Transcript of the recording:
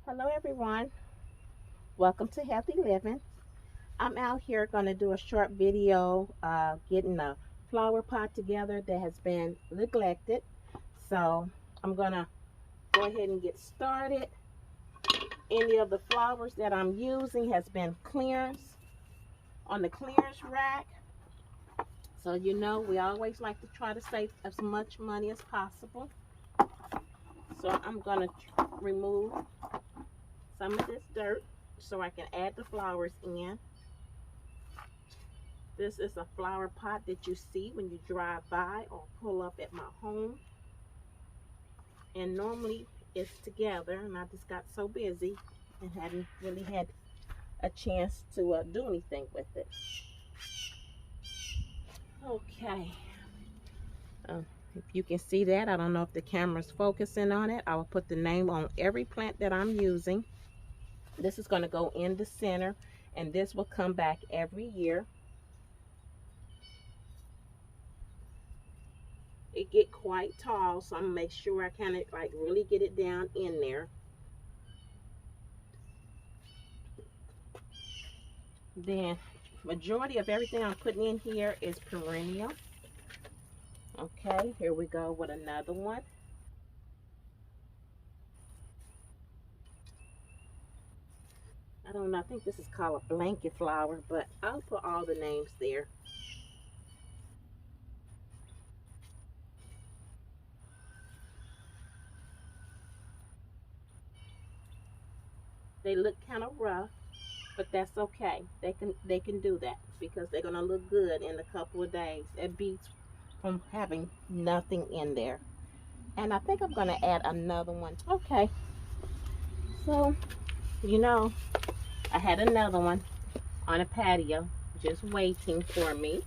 Hello everyone, welcome to Healthy Living. I'm out here going to do a short video getting a flower pot together that has been neglected. So I'm going to go ahead and get started. Any of the flowers that I'm using has been clearance on the clearance rack. So you know we always like to try to save as much money as possible. So I'm going to remove some of this dirt so I can add the flowers in. This is a flower pot that you see when you drive by or pull up at my home. And normally it's together, and I just got so busy and hadn't really had a chance to do anything with it. Okay. If you can see that, I don't know if the camera's focusing on it. I will put the name on every plant that I'm using. This is going to go in the center, and this will come back every year. It get quite tall, so I'm gonna make sure I kind of like really get it down in there. Then majority of everything I'm putting in here is perennial. Okay, here we go with another one. I don't know, I think this is called a blanket flower, but I'll put all the names there. They look kind of rough, but that's okay. They can do that because they're gonna look good in a couple of days. It beats from having nothing in there. And I think I'm gonna add another one. Okay, so you know, I had another one on a patio just waiting for me.